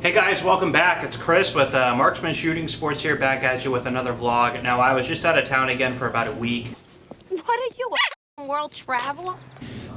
Hey guys, welcome back. It's Chris with Marksman Shooting Sports here, back at you with another vlog. Now, I was just out of town again for about a week. What are you, a world traveler?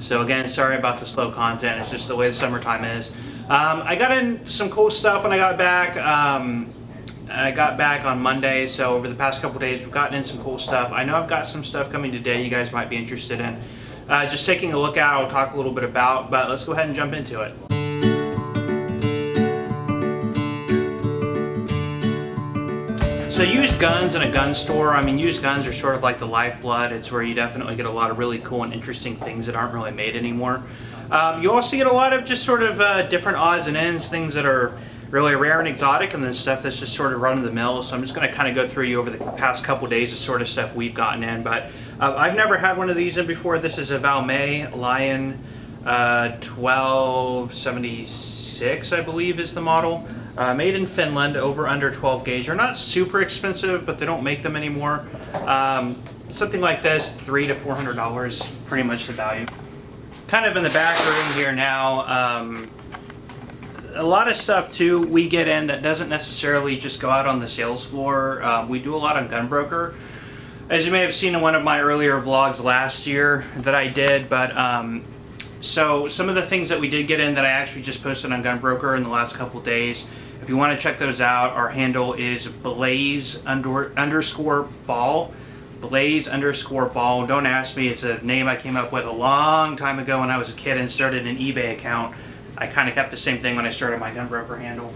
So again, sorry about the slow content. It's just the way the summertime is. I got in some cool stuff when I got back. I got back on Monday, so over the past couple days, we've gotten in some cool stuff. I know I've got some stuff coming today you guys might be interested in. Just taking a look at, I'll talk a little bit about, but let's go ahead and jump into it. So used guns in a gun store, I mean, used guns are sort of like the lifeblood. It's where you definitely get a lot of really cool and interesting things that aren't really made anymore. You also get a lot of just sort of different odds and ends, things that are really rare and exotic, and then stuff that's just sort of run of the mill. So I'm just going to kind of go through you over the past couple days of sort of stuff we've gotten in. But I've never had one of these in before. This is a Valmet Lion 1276, I believe is the model. Made in Finland, over under 12 gauge. They're not super expensive, but they don't make them anymore. Something like this, $300 to $400, pretty much the value. Kind of in the back room here now. A lot of stuff too we get in that doesn't necessarily just go out on the sales floor. We do a lot on Gunbroker, as you may have seen in one of my earlier vlogs last year that I did. But so some of the things that we did get in that I actually just posted on Gunbroker in the last couple of days. If you want to check those out, our handle is blaze_ball. Blaze_ball. Don't ask me, it's a name I came up with a long time ago when I was a kid and started an eBay account. I kind of kept the same thing when I started my Gunbroker handle.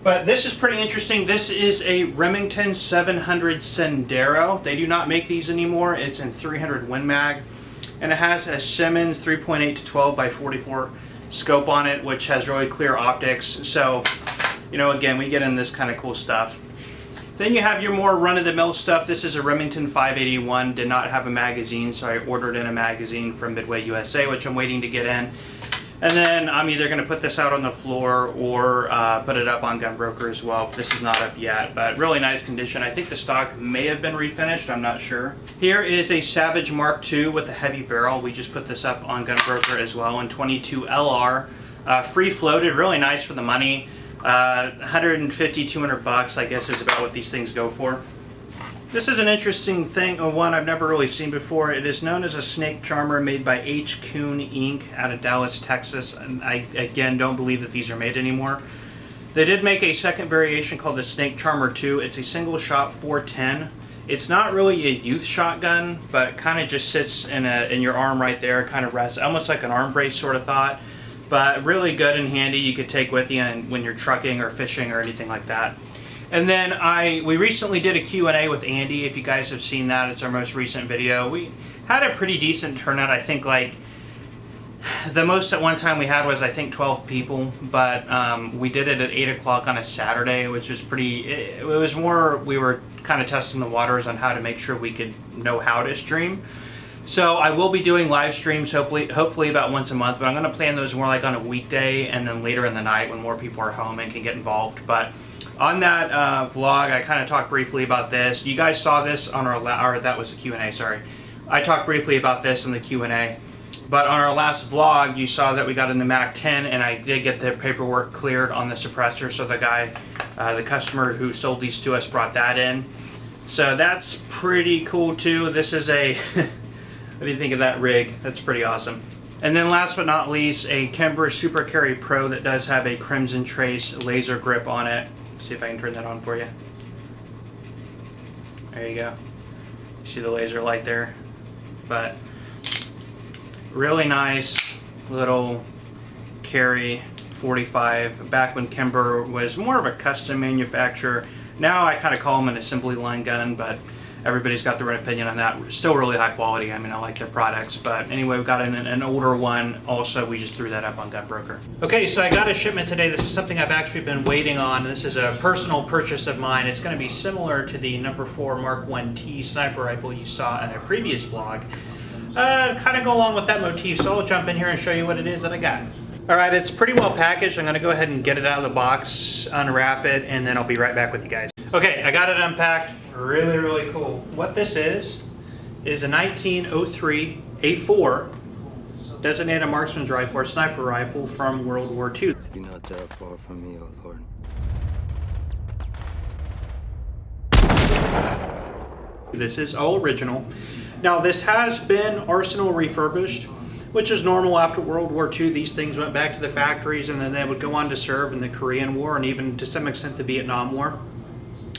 But this is pretty interesting. This is a Remington 700 Sendero. They do not make these anymore. It's in 300 Win Mag. And it has a Simmons 3.8 to 12 by 44 scope on it, which has really clear optics. So, you know, again, we get in this kind of cool stuff. Then you have your more run-of-the-mill stuff. This is a Remington 581. Did not have a magazine, so I ordered in a magazine from Midway USA, which I'm waiting to get in. And then I'm either going to put this out on the floor or put it up on Gunbroker as well. This is not up yet, but really nice condition. I think the stock may have been refinished. I'm not sure. Here is a Savage Mark II with a heavy barrel. We just put this up on Gunbroker as well in 22 LR. Free floated, really nice for the money. 150, 200 bucks, I guess, is about what these things go for. This is an interesting thing, or one I've never really seen before. It is known as a snake charmer made by H. Kuhn Inc. out of Dallas, Texas. And I, again, don't believe that these are made anymore. They did make a second variation called the Snake Charmer 2. It's a single shot 410. It's not really a youth shotgun, but it kind of just sits in your arm right there, kind of rests, almost like an arm brace sort of thought. But really good and handy. You could take with you when you're trucking or fishing or anything like that. And then we recently did a Q&A with Andy. If you guys have seen that, it's our most recent video. We had a pretty decent turnout. I think like the most at one time we had was I think 12 people, but we did it at 8 o'clock on a Saturday, which was pretty, it was more, we were kind of testing the waters on how to make sure we could know how to stream. So I will be doing live streams hopefully about once a month, but I'm going to plan those more like on a weekday and then later in the night when more people are home and can get involved. But on that vlog, I kind of talked briefly about this. You guys saw this on our, or that was a Q&A, sorry. I talked briefly about this in the Q&A. But on our last vlog, you saw that we got in the Mac 10, and I did get the paperwork cleared on the suppressor. So the guy, the customer who sold these to us brought that in. So that's pretty cool too. This is a, what do you think of that rig? That's pretty awesome. And then last but not least, a Kimber Super Carry Pro that does have a Crimson Trace laser grip on it. See if I can turn that on for you. There you go. You see the laser light there? But really nice little carry 45. Back when Kimber was more of a custom manufacturer. Now I kind of call them an assembly line gun, but everybody's got their own opinion on that. Still really high quality. I mean, I like their products. But anyway, we've got an older one. Also, we just threw that up on Gunbroker. Okay, so I got a shipment today. This is something I've actually been waiting on. This is a personal purchase of mine. It's going to be similar to the No. 4 Mark 1T sniper rifle you saw in a previous vlog. Kind of go along with that motif, so I'll jump in here and show you what it is that I got. Alright, it's pretty well packaged. I'm going to go ahead and get it out of the box, unwrap it, and then I'll be right back with you guys. Okay, I got it unpacked. Really, really cool. What this is a 1903 A4 designated marksman's rifle or sniper rifle from World War II. Be not that far from me, O Lord. This is all original. Now this has been arsenal refurbished, which is normal after World War II. These things went back to the factories and then they would go on to serve in the Korean War and even to some extent the Vietnam War.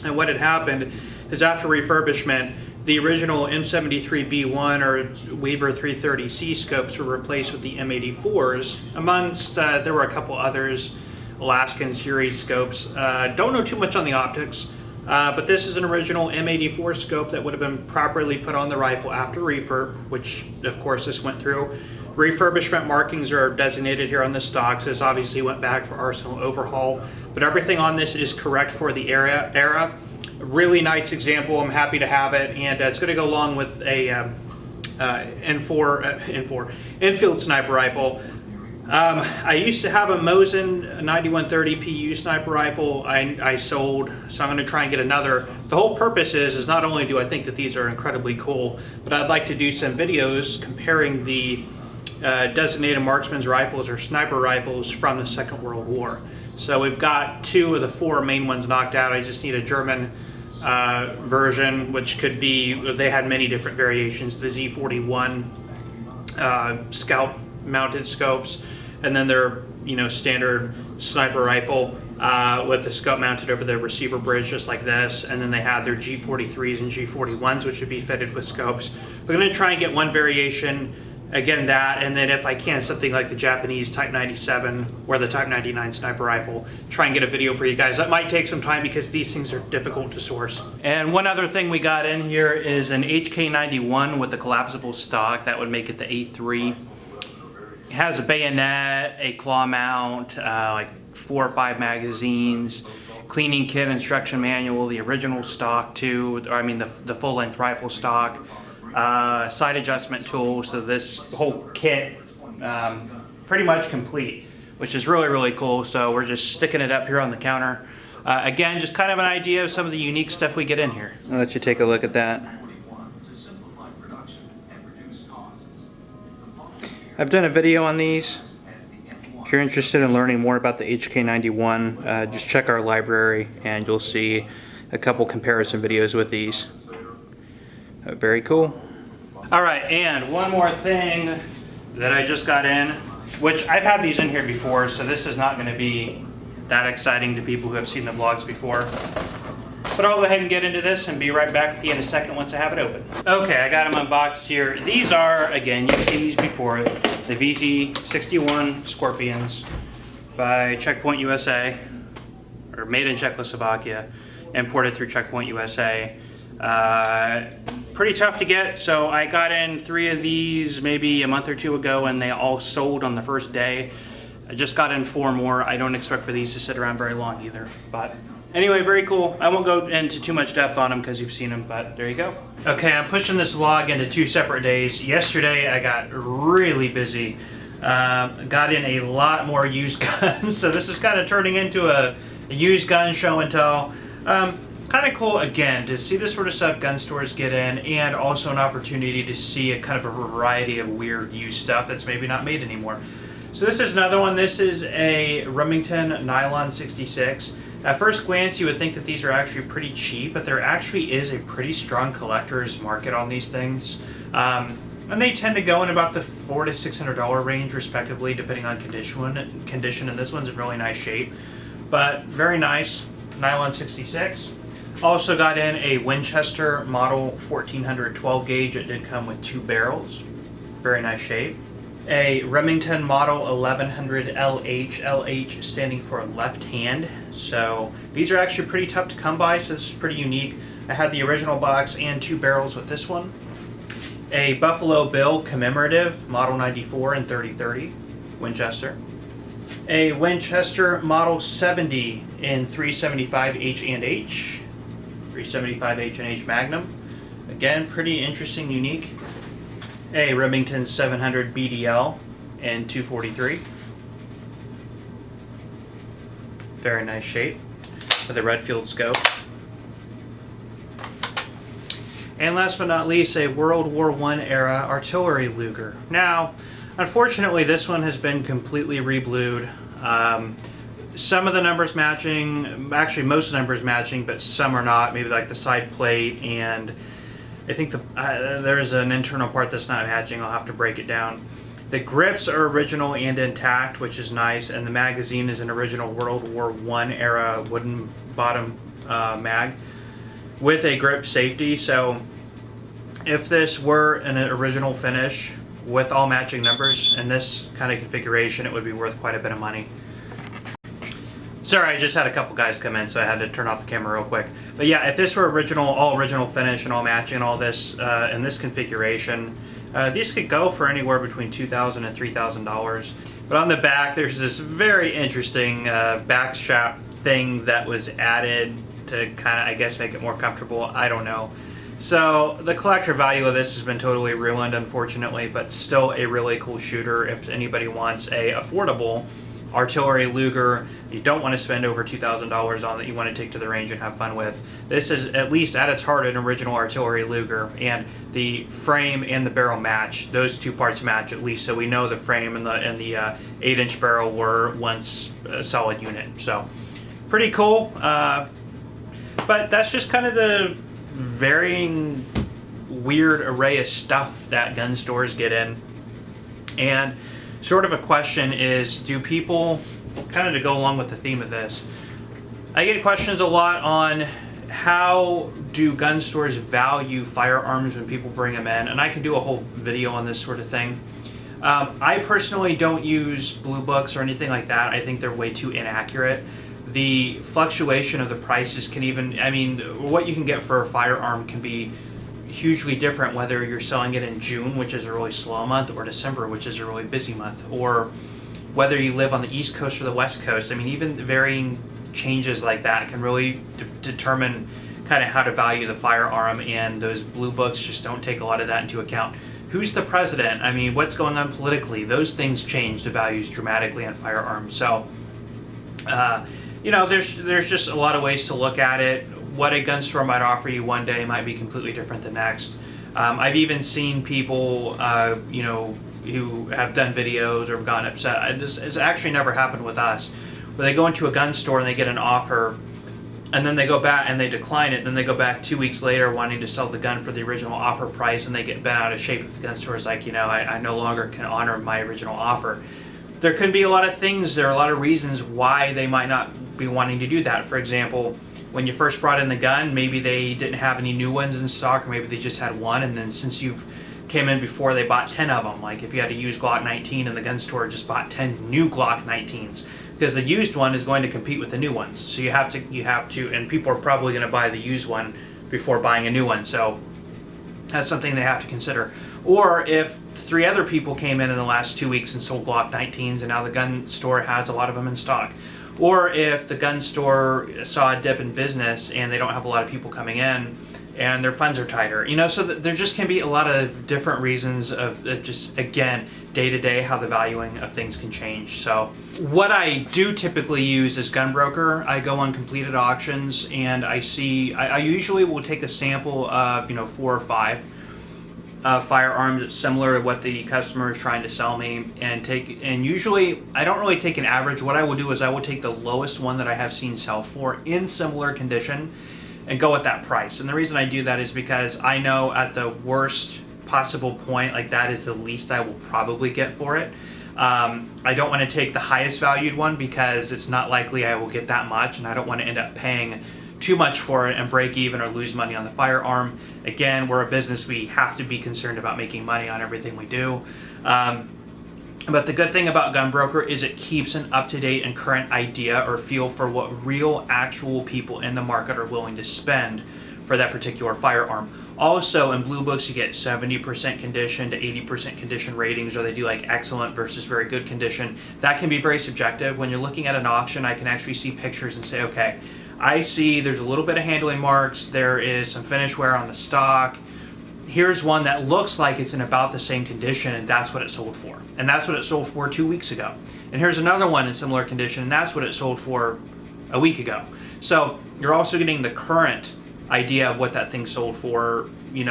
And what had happened is after refurbishment, the original M73B1 or Weaver 330C scopes were replaced with the M84s. Amongst, there were a couple others, Alaskan series scopes. Don't know too much on the optics, but this is an original M84 scope that would have been properly put on the rifle after refurb, which of course this went through. Refurbishment markings are designated here on the stock, so this obviously went back for arsenal overhaul, but everything on this is correct for the era. Really nice example. I'm happy to have it, and it's going to go along with a Enfield sniper rifle. I used to have a Mosin 9130 PU sniper rifle. I sold, so I'm going to try and get another. The whole purpose is not only do I think that these are incredibly cool, but I'd like to do some videos comparing the designated marksman's rifles or sniper rifles from the Second World War. So we've got 2 of the 4 main ones knocked out. I just need a German version, which could be, they had many different variations. The Z41 scout mounted scopes, and then their standard sniper rifle with the scope mounted over the receiver bridge just like this, and then they had their G43s and G41s, which would be fitted with scopes. We're going to try and get one variation, again that, and then if I can, something like the Japanese Type 97 or the Type 99 sniper rifle. Try and get a video for you guys. That might take some time because these things are difficult to source. And one other thing we got in here is an HK91 with the collapsible stock. That would make it the A3. It has a bayonet, a claw mount, like 4 or 5 magazines, cleaning kit, instruction manual, the original stock too, or I mean the full-length rifle stock. Sight adjustment tool, so this whole kit pretty much complete, which is really, really cool. So we're just sticking it up here on the counter. Again, just kind of an idea of some of the unique stuff we get in here. I'll let you take a look at that. I've done a video on these. If you're interested in learning more about the HK91, just check our library and you'll see a couple comparison videos with these. Very cool. Alright, and one more thing that I just got in, which I've had these in here before, so this is not going to be that exciting to people who have seen the vlogs before. But I'll go ahead and get into this and be right back at the end of a second once I have it open. Okay, I got them unboxed here. These are, again, you've seen these before, the VZ61 Scorpions by Checkpoint USA, or made in Czechoslovakia, imported through Checkpoint USA. Pretty tough to get, so I got in 3 of these maybe a month or 2 ago and they all sold on the first day. I just got in 4 more. I don't expect for these to sit around very long either, but anyway, very cool. I won't go into too much depth on them because you've seen them, but there you go. Okay, I'm pushing this vlog into 2 separate days. Yesterday I got really busy. Got in a lot more used guns, so this is kind of turning into a used gun show and tell. Kind of cool, again, to see this sort of stuff gun stores get in, and also an opportunity to see a kind of a variety of weird used stuff that's maybe not made anymore. So this is another one. This is a Remington Nylon 66. At first glance, you would think that these are actually pretty cheap, but there actually is a pretty strong collector's market on these things. And they tend to go in about the $400 to $600 range, respectively, depending on condition. And this one's in really nice shape, but very nice. Nylon 66. Also got in a Winchester model 1400 12 gauge. It did come with 2 barrels. Very nice shape. A Remington model 1100 LH. LH standing for left hand. So these are actually pretty tough to come by, so this is pretty unique. I had the original box and 2 barrels with this one. A Buffalo Bill commemorative model 94 and 3030 Winchester. A Winchester model 70 in 375 H&H. 375 H&H Magnum. Again, pretty interesting, unique. A Remington 700 BDL in 243. Very nice shape with a Redfield scope. And last but not least, a World War I era artillery Luger. Now, Unfortunately, this one has been completely reblued. Some of the numbers matching, actually most numbers matching, but some are not. Maybe like the side plate, and I think there's an internal part that's not matching. I'll have to break it down. The grips are original and intact, which is nice, and the magazine is an original World War I era wooden bottom mag with a grip safety. So if this were an original finish with all matching numbers in this kind of configuration, it would be worth quite a bit of money. Sorry, I just had a couple guys come in, so I had to turn off the camera real quick. But yeah, if this were all original finish and all matching and all this in this configuration, these could go for anywhere between $2,000 and $3,000. But on the back, there's this very interesting back strap thing that was added to kind of, I guess, make it more comfortable. I don't know. So the collector value of this has been totally ruined, unfortunately, but still a really cool shooter if anybody wants a affordable artillery Luger you don't want to spend over $2,000 on, that you want to take to the range and have fun with. This is, at least at its heart, an original artillery Luger, and the frame and the barrel match. Those two parts match, at least, so we know the frame and the 8-inch barrel were once a solid unit. So pretty cool. But that's just kind of the varying weird array of stuff that gun stores get in. And sort of a question is, do people, kind of to go along with the theme of this, I get questions a lot on how do gun stores value firearms when people bring them in, and I can do a whole video on this sort of thing. I personally don't use blue books or anything like that. I think they're way too inaccurate. The fluctuation of the prices can even, I mean, what you can get for a firearm can be hugely different whether you're selling it in June, which is a really slow month, or December, which is a really busy month, or whether you live on the East Coast or the West Coast. I mean, even varying changes like that can really determine kind of how to value the firearm, and those blue books just don't take a lot of that into account. Who's the president? I mean, what's going on politically? Those things change the values dramatically on firearms. So, you know, there's just a lot of ways to look at it. What a gun store might offer you one day might be completely different the next. I've even seen people, you know, who have done videos or have gotten upset. This has actually never happened with us, where they go into a gun store and they get an offer, and then they go back and they decline it, and then they go back 2 weeks later wanting to sell the gun for the original offer price, and they get bent out of shape if the gun store is like, you know, I no longer can honor my original offer. There could be a lot of things, there are a lot of reasons why they might not be wanting to do that. For example, when you first brought in the gun, maybe they didn't have any new ones in stock, or maybe they just had one, and then since you've came in before, they bought 10 of them. Like if you had a used Glock 19 and the gun store just bought 10 new Glock 19s, because the used one is going to compete with the new ones. So you have to, and people are probably going to buy the used one before buying a new one. So that's something they have to consider. Or if 3 other people came in the last 2 weeks and sold Glock 19s, and now the gun store has a lot of them in stock. Or if the gun store saw a dip in business and they don't have a lot of people coming in and their funds are tighter. You know, so there just can be a lot of different reasons of just, again, day to day, how the valuing of things can change. So what I do typically use is Gunbroker. I go on completed auctions and I usually will take a sample of, you know, 4 or 5 firearms that's similar to what the customer is trying to sell me, and usually I don't really take an average. What I will do is I will take the lowest one that I have seen sell for in similar condition and go at that price. And the reason I do that is because I know at the worst possible point, like that is the least I will probably get for it. I don't want to take the highest valued one because it's not likely I will get that much, and I don't want to end up paying too much for it and break even or lose money on the firearm. Again, we're a business, we have to be concerned about making money on everything we do. But the good thing about Gunbroker is it keeps an up-to-date and current idea or feel for what real actual people in the market are willing to spend for that particular firearm. Also, in Blue Books, you get 70% condition to 80% condition ratings, or they do like excellent versus very good condition. That can be very subjective. When you're looking at an auction, I can actually see pictures and say, okay, I see there's a little bit of handling marks, there is some finish wear on the stock. Here's one that looks like it's in about the same condition, and that's what it sold for. And that's what it sold for 2 weeks ago. And here's another one in similar condition, and that's what it sold for a week ago. So you're also getting the current idea of what that thing sold for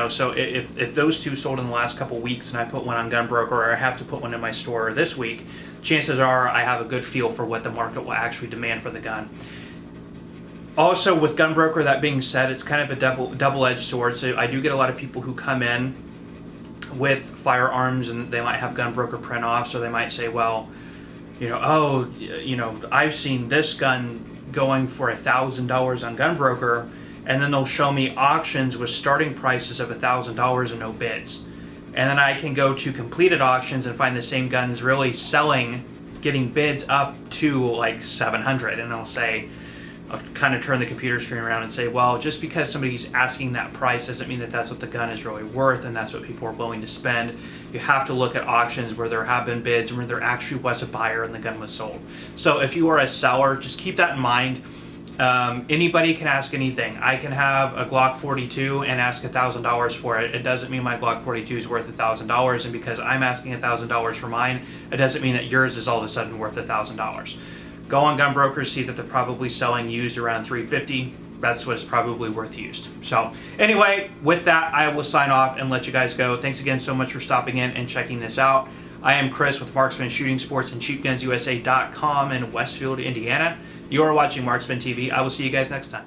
So if those two sold in the last couple weeks and I put one on Gunbroker, or I have to put one in my store this week, chances are I have a good feel for what the market will actually demand for the gun. Also, with Gunbroker, that being said, it's kind of a double-edged sword. So I do get a lot of people who come in with firearms and they might have Gunbroker print off, so they might say, well, I've seen this gun going for $1,000 on Gunbroker, and then they'll show me auctions with starting prices of $1,000 and no bids. And then I can go to completed auctions and find the same guns really selling, getting bids up to like 700, and I'll kind of turn the computer screen around and say, well, just because somebody's asking that price doesn't mean that that's what the gun is really worth and that's what people are willing to spend. You have to look at auctions where there have been bids and where there actually was a buyer and the gun was sold. So if you are a seller, just keep that in mind. Anybody can ask anything. I can have a Glock 42 and ask $1,000 for it. It doesn't mean my Glock 42 is worth $1,000, and because I'm asking $1,000 for mine, it doesn't mean that yours is all of a sudden worth $1,000. Go on Gunbroker, see that they're probably selling used around $350. That's what it's probably worth used. So anyway, with that, I will sign off and let you guys go. Thanks again so much for stopping in and checking this out. I am Chris with Marksman Shooting Sports and CheapGunsUSA.com in Westfield, Indiana. You are watching Marksman TV. I will see you guys next time.